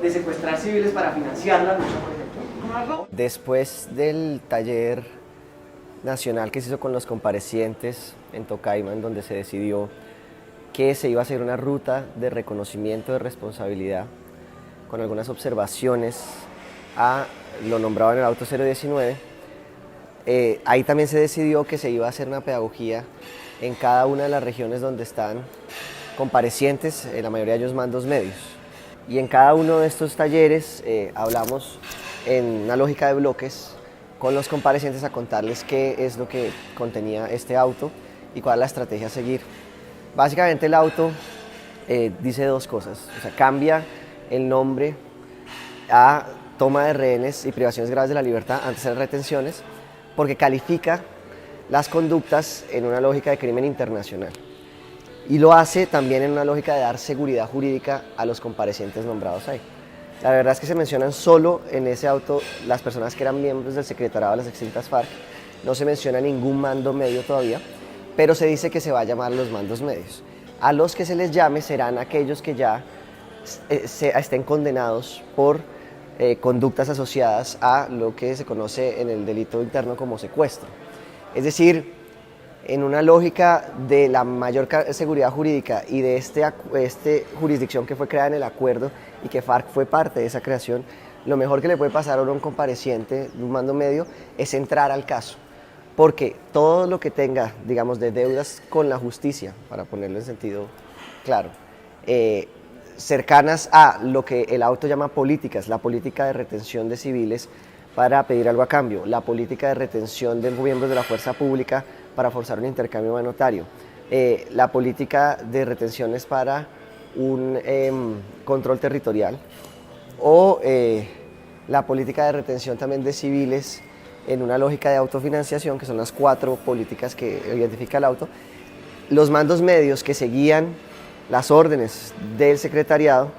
de secuestrar civiles para financiar la lucha, por ejemplo. Después del taller nacional que se hizo con los comparecientes en Tocaima, en donde se decidió que se iba a hacer una ruta de reconocimiento de responsabilidad con algunas observaciones a lo nombrado en el auto 019, ahí también se decidió que se iba a hacer una pedagogía en cada una de las regiones donde están comparecientes, la mayoría de ellos mandos medios. Y en cada uno de estos talleres hablamos en una lógica de bloques con los comparecientes a contarles qué es lo que contenía este auto y cuál es la estrategia a seguir. Básicamente el auto dice dos cosas, o sea, cambia el nombre a toma de rehenes y privaciones graves de la libertad antes de retenciones, porque califica las conductas en una lógica de crimen internacional. Y lo hace también en una lógica de dar seguridad jurídica a los comparecientes nombrados ahí. La verdad es que se mencionan solo en ese auto las personas que eran miembros del secretariado de las extintas FARC, no se menciona ningún mando medio todavía, pero se dice que se va a llamar los mandos medios. A los que se les llame serán aquellos que ya estén condenados por conductas asociadas a lo que se conoce en el delito interno como secuestro. Es decir, en una lógica de la mayor seguridad jurídica y de esta jurisdicción que fue creada en el acuerdo y que FARC fue parte de esa creación, lo mejor que le puede pasar a un compareciente de un mando medio es entrar al caso, porque todo lo que tenga, digamos, de deudas con la justicia, para ponerlo en sentido claro, cercanas a lo que el auto llama políticas, la política de retención de civiles para pedir algo a cambio, la política de retención de miembros de la fuerza pública para forzar un intercambio humanitario, la política de retenciones para un control territorial o la política de retención también de civiles en una lógica de autofinanciación, que son las 4 políticas que identifica el auto. Los mandos medios que seguían las órdenes del secretariado,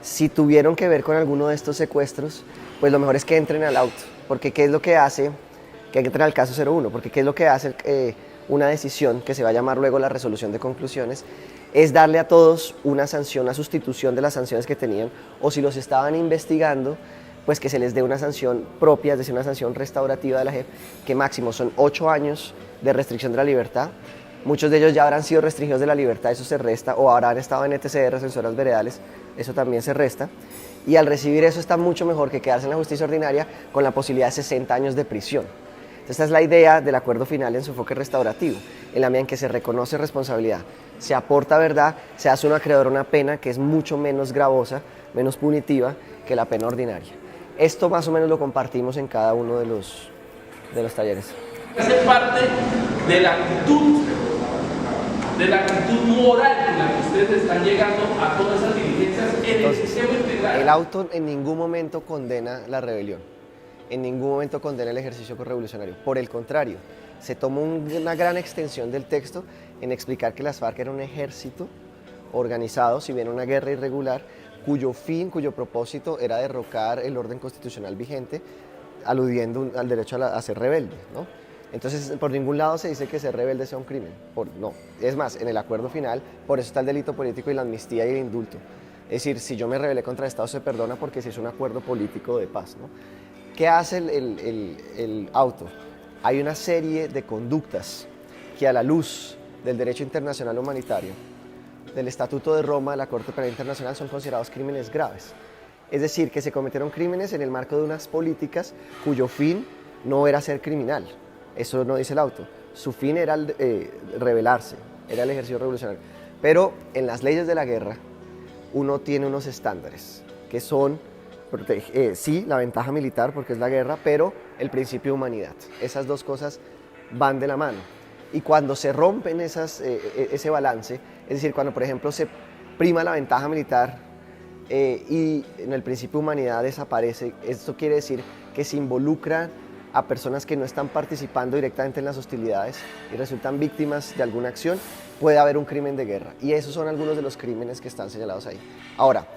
si tuvieron que ver con alguno de estos secuestros, pues lo mejor es que entren al auto, porque ¿qué es lo que hace? Que entren al caso 01, porque ¿qué es lo que hace una decisión que se va a llamar luego la resolución de conclusiones? Es darle a todos una sanción, una sustitución de las sanciones que tenían, o si los estaban investigando, pues que se les dé una sanción propia, es decir, una sanción restaurativa de la JEP, que máximo son 8 años de restricción de la libertad. Muchos de ellos ya habrán sido restringidos de la libertad, eso se resta, o habrán estado en ETCR, censuras veredales, eso también se resta. Y al recibir eso está mucho mejor que quedarse en la justicia ordinaria con la posibilidad de 60 años de prisión. Esta es la idea del acuerdo final en su enfoque restaurativo, en la medida en que se reconoce responsabilidad, se aporta verdad, se hace un acreedor una pena que es mucho menos gravosa, menos punitiva que la pena ordinaria. Esto más o menos lo compartimos en cada uno de los talleres. Hace parte de la actitud moral con la que ustedes están llegando a todas esas diligencias en el sistema integral. El auto en ningún momento condena la rebelión, en ningún momento condena el ejercicio revolucionario. Por el contrario, se tomó una gran extensión del texto en explicar que las FARC era un ejército organizado, si bien una guerra irregular, cuyo propósito era derrocar el orden constitucional vigente, aludiendo al derecho a ser rebelde, ¿no? Entonces, por ningún lado se dice que ser rebelde sea un crimen. No. Es más, en el acuerdo final, por eso está el delito político y la amnistía y el indulto. Es decir, si yo me rebelé contra el Estado, se perdona porque se hizo un acuerdo político de paz, ¿no? ¿Qué hace el auto? Hay una serie de conductas que a la luz del derecho internacional humanitario, del Estatuto de Roma de la Corte Penal Internacional, son considerados crímenes graves. Es decir, que se cometieron crímenes en el marco de unas políticas cuyo fin no era ser criminal. Eso no dice el auto. Su fin era rebelarse, era el ejercicio revolucionario. Pero en las leyes de la guerra uno tiene unos estándares que son, sí, la ventaja militar porque es la guerra, pero el principio de humanidad. Esas dos cosas van de la mano. Y cuando se rompen ese balance, es decir, cuando por ejemplo se prima la ventaja militar y en el principio de humanidad desaparece, esto quiere decir que se involucran a personas que no están participando directamente en las hostilidades y resultan víctimas de alguna acción, puede haber un crimen de guerra. Y esos son algunos de los crímenes que están señalados ahí. Ahora,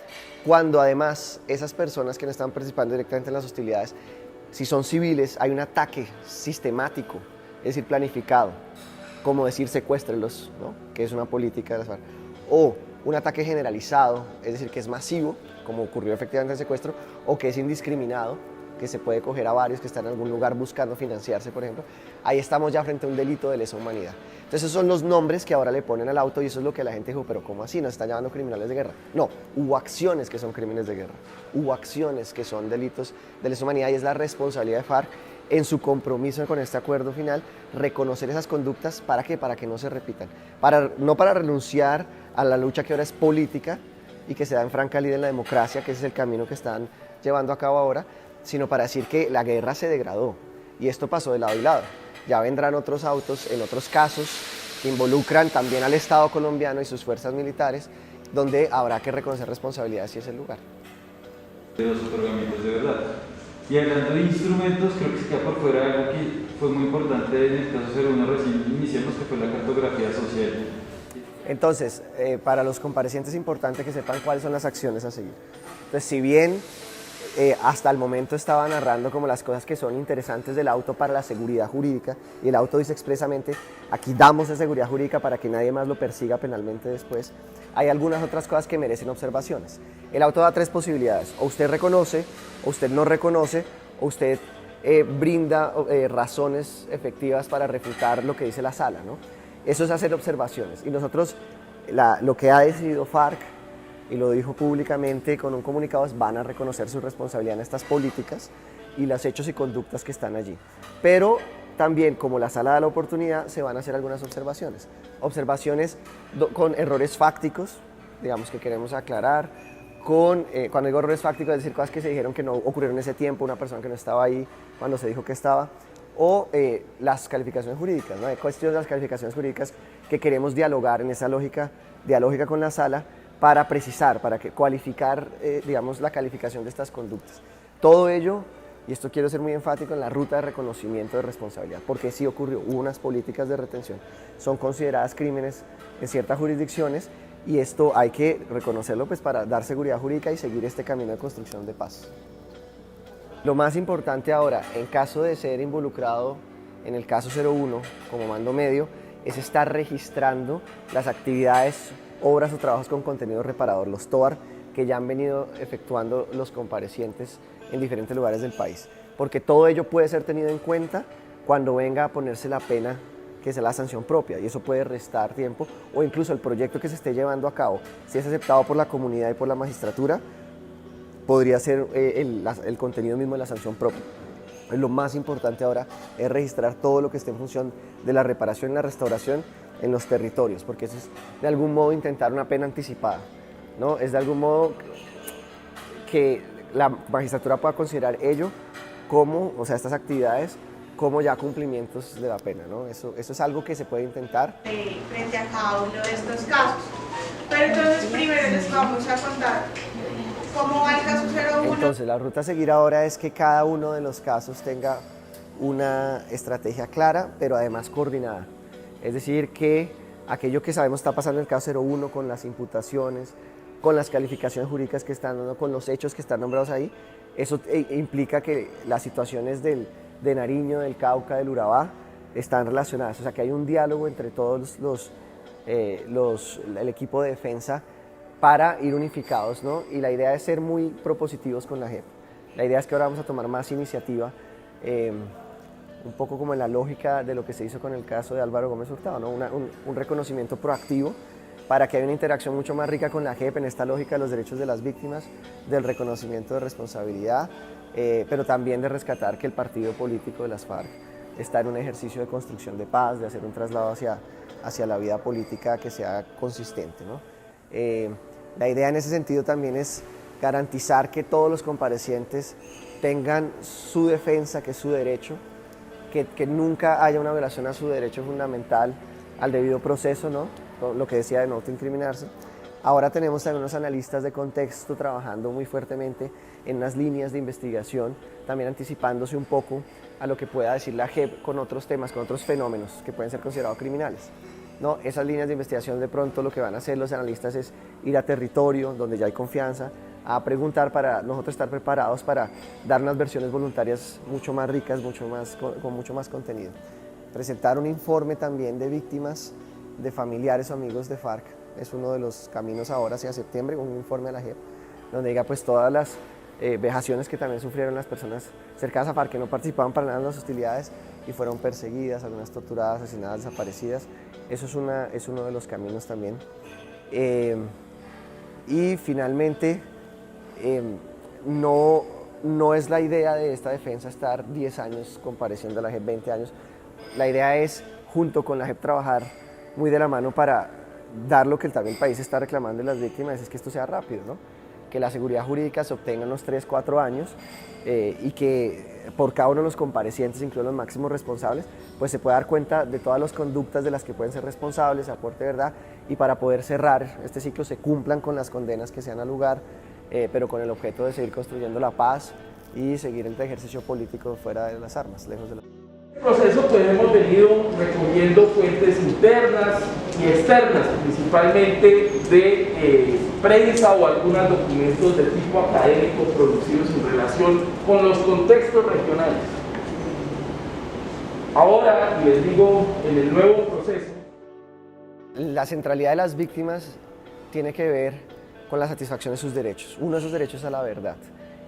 cuando además esas personas que no están participando directamente en las hostilidades, si son civiles, hay un ataque sistemático, es decir, planificado, como decir secuéstrelos, ¿no? Que es una política de las FARC, o un ataque generalizado, es decir, que es masivo, como ocurrió efectivamente el secuestro, o que es indiscriminado, que se puede coger a varios que están en algún lugar buscando financiarse, por ejemplo, ahí estamos ya frente a un delito de lesa humanidad. Entonces esos son los nombres que ahora le ponen al auto y eso es lo que la gente dijo, pero ¿cómo así? ¿Nos están llamando criminales de guerra? No, hubo acciones que son crímenes de guerra, hubo acciones que son delitos de lesa humanidad y es la responsabilidad de FARC en su compromiso con este acuerdo final, reconocer esas conductas, ¿para qué? Para que no se repitan, no para renunciar a la lucha que ahora es política y que se da en franca lid en la democracia, que ese es el camino que están llevando a cabo ahora, sino para decir que la guerra se degradó y esto pasó de lado y lado. Ya vendrán otros autos en otros casos que involucran también al Estado colombiano y sus fuerzas militares, donde habrá que reconocer responsabilidades si es el lugar. De los otorgamientos de verdad. Y hablando de instrumentos, creo que se queda por fuera algo que fue muy importante en el caso 01 recién iniciamos, que fue la cartografía social. Entonces, para los comparecientes es importante que sepan cuáles son las acciones a seguir. Entonces, si bien hasta el momento estaba narrando como las cosas que son interesantes del auto para la seguridad jurídica, y el auto dice expresamente, aquí damos esa seguridad jurídica para que nadie más lo persiga penalmente después, hay algunas otras cosas que merecen observaciones. El auto da tres posibilidades, o usted reconoce, o usted no reconoce, o usted brinda razones efectivas para refutar lo que dice la sala, ¿no? Eso es hacer observaciones, y nosotros, lo que ha decidido FARC, y lo dijo públicamente con un comunicado, es van a reconocer su responsabilidad en estas políticas y los hechos y conductas que están allí. Pero también, como la sala da la oportunidad, se van a hacer algunas observaciones. Observaciones con errores fácticos, digamos que queremos aclarar, cuando digo errores fácticos, es decir, cosas que se dijeron que no ocurrieron en ese tiempo, una persona que no estaba ahí cuando se dijo que estaba, o las calificaciones jurídicas, ¿no? Hay cuestiones de las calificaciones jurídicas que queremos dialogar en esa lógica dialógica con la sala, para precisar, para cualificar, digamos, la calificación de estas conductas. Todo ello, y esto quiero ser muy enfático, en la ruta de reconocimiento de responsabilidad, porque sí ocurrió, hubo unas políticas de retención, son consideradas crímenes en ciertas jurisdicciones, y esto hay que reconocerlo pues, para dar seguridad jurídica y seguir este camino de construcción de paz. Lo más importante ahora, en caso de ser involucrado en el caso 01 como mando medio, es estar registrando las actividades, obras o trabajos con contenido reparador, los TOAR, que ya han venido efectuando los comparecientes en diferentes lugares del país. Porque todo ello puede ser tenido en cuenta cuando venga a ponerse la pena, que es la sanción propia, y eso puede restar tiempo, o incluso el proyecto que se esté llevando a cabo, si es aceptado por la comunidad y por la magistratura, podría ser el contenido mismo de la sanción propia. Lo más importante ahora es registrar todo lo que esté en función de la reparación y la restauración en los territorios, porque eso es de algún modo intentar una pena anticipada, ¿no? Es de algún modo que la magistratura pueda considerar ello como, o sea, estas actividades como ya cumplimientos de la pena, ¿no? Eso es algo que se puede intentar. Frente a cada uno de estos casos. Pero entonces primero les vamos a contar cómo va el caso 01. Entonces la ruta a seguir ahora es que cada uno de los casos tenga una estrategia clara, pero además coordinada. Es decir, que aquello que sabemos está pasando en el caso 01 con las imputaciones, con las calificaciones jurídicas que están dando, con los hechos que están nombrados ahí, eso implica que las situaciones de Nariño, del Cauca, del Urabá están relacionadas. O sea, que hay un diálogo entre todos el equipo de defensa para ir unificados, ¿no? Y la idea es ser muy propositivos con la JEP. La idea es que ahora vamos a tomar más iniciativa, un poco como en la lógica de lo que se hizo con el caso de Álvaro Gómez Hurtado, ¿no? Un reconocimiento proactivo para que haya una interacción mucho más rica con la JEP en esta lógica de los derechos de las víctimas, del reconocimiento de responsabilidad, pero también de rescatar que el partido político de las FARC está en un ejercicio de construcción de paz, de hacer un traslado hacia la vida política que sea consistente, ¿no? La idea en ese sentido también es garantizar que todos los comparecientes tengan su defensa, que es su derecho, que nunca haya una violación a su derecho fundamental al debido proceso, ¿no? Lo que decía de no autoincriminarse. Ahora tenemos también unos analistas de contexto trabajando muy fuertemente en unas líneas de investigación, también anticipándose un poco a lo que pueda decir la JEP con otros temas, con otros fenómenos que pueden ser considerados criminales. No, esas líneas de investigación de pronto lo que van a hacer los analistas es ir a territorio donde ya hay confianza, a preguntar para nosotros estar preparados para dar unas versiones voluntarias mucho más ricas, con mucho más contenido. Presentar un informe también de víctimas, de familiares o amigos de FARC, es uno de los caminos ahora hacia septiembre, un informe a la JEP, donde diga pues todas las vejaciones que también sufrieron las personas cercanas a FARC que no participaban para nada en las hostilidades y fueron perseguidas, algunas torturadas, asesinadas, desaparecidas. Eso es uno de los caminos también. Y finalmente, no es la idea de esta defensa estar 10 años compareciendo a la JEP, 20 años. La idea es, junto con la JEP, trabajar muy de la mano para dar lo que también el país está reclamando de las víctimas, es que esto sea rápido, ¿no? Que la seguridad jurídica se obtenga en unos 3, 4 años y que por cada uno de los comparecientes, incluidos los máximos responsables, pues se pueda dar cuenta de todas las conductas de las que pueden ser responsables, aporte verdad, y para poder cerrar este ciclo se cumplan con las condenas que sean al lugar, pero con el objeto de seguir construyendo la paz y seguir el ejercicio político fuera de las armas, lejos de la... En el proceso pues hemos venido recogiendo fuentes internas y externas, principalmente de prensa o algunos documentos de tipo académico producidos en relación con los contextos regionales. Ahora, les digo, en el nuevo proceso, la centralidad de las víctimas tiene que ver con la satisfacción de sus derechos. Uno de esos derechos es a la verdad.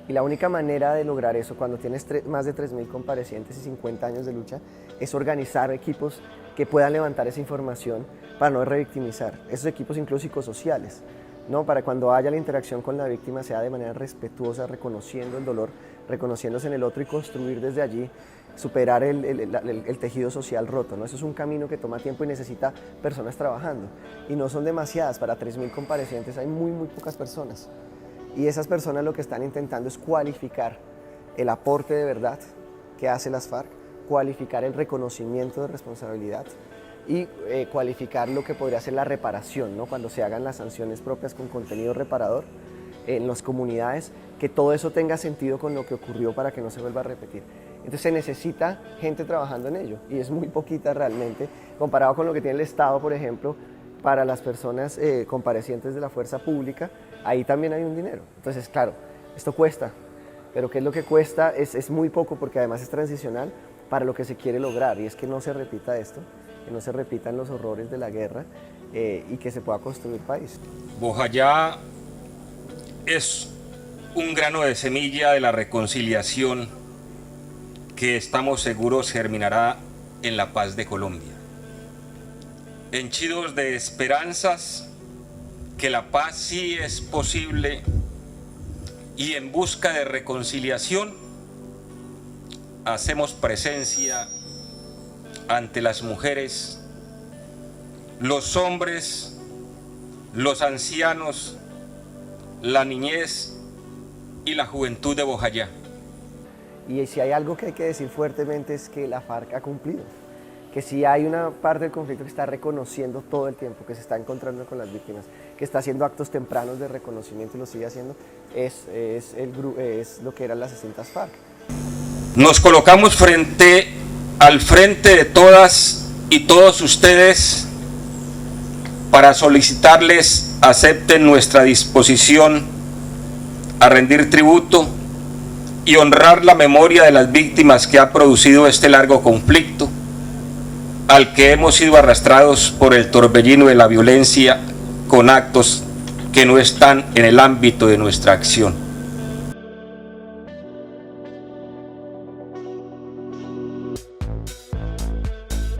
Y la única manera de lograr eso, cuando tienes más de 3.000 comparecientes y 50 años de lucha, es organizar equipos que puedan levantar esa información para no revictimizar. Esos equipos incluso psicosociales, ¿no? Para cuando haya la interacción con la víctima sea de manera respetuosa, reconociendo el dolor, reconociéndose en el otro y construir desde allí, superar el tejido social roto, ¿no? Eso es un camino que toma tiempo y necesita personas trabajando. Y no son demasiadas, para 3.000 comparecientes hay muy pocas personas. Y esas personas lo que están intentando es cualificar el aporte de verdad que hace las FARC, cualificar el reconocimiento de responsabilidad y cualificar lo que podría ser la reparación, ¿no? Cuando se hagan las sanciones propias con contenido reparador en las comunidades, que todo eso tenga sentido con lo que ocurrió para que no se vuelva a repetir. Entonces se necesita gente trabajando en ello y es muy poquita realmente, comparado con lo que tiene el Estado, por ejemplo, para las personas comparecientes de la fuerza pública. Ahí también hay un dinero. Entonces, claro, esto cuesta, pero ¿qué es lo que cuesta? Es muy poco porque además es transicional para lo que se quiere lograr y es que no se repita esto, que no se repitan los horrores de la guerra y que se pueda construir país. Bojayá es un grano de semilla de la reconciliación que estamos seguros germinará en la paz de Colombia. Henchidos de esperanzas que la paz sí es posible y en busca de reconciliación hacemos presencia ante las mujeres, los hombres, los ancianos, la niñez y la juventud de Bojayá. Y si hay algo que hay que decir fuertemente es que la FARC ha cumplido, que si hay una parte del conflicto que está reconociendo todo el tiempo, que se está encontrando con las víctimas, que está haciendo actos tempranos de reconocimiento y lo sigue haciendo, es lo que eran las distintas FARC. Nos colocamos al frente de todas y todos ustedes para solicitarles acepten nuestra disposición a rendir tributo y honrar la memoria de las víctimas que ha producido este largo conflicto, al que hemos sido arrastrados por el torbellino de la violencia con actos que no están en el ámbito de nuestra acción.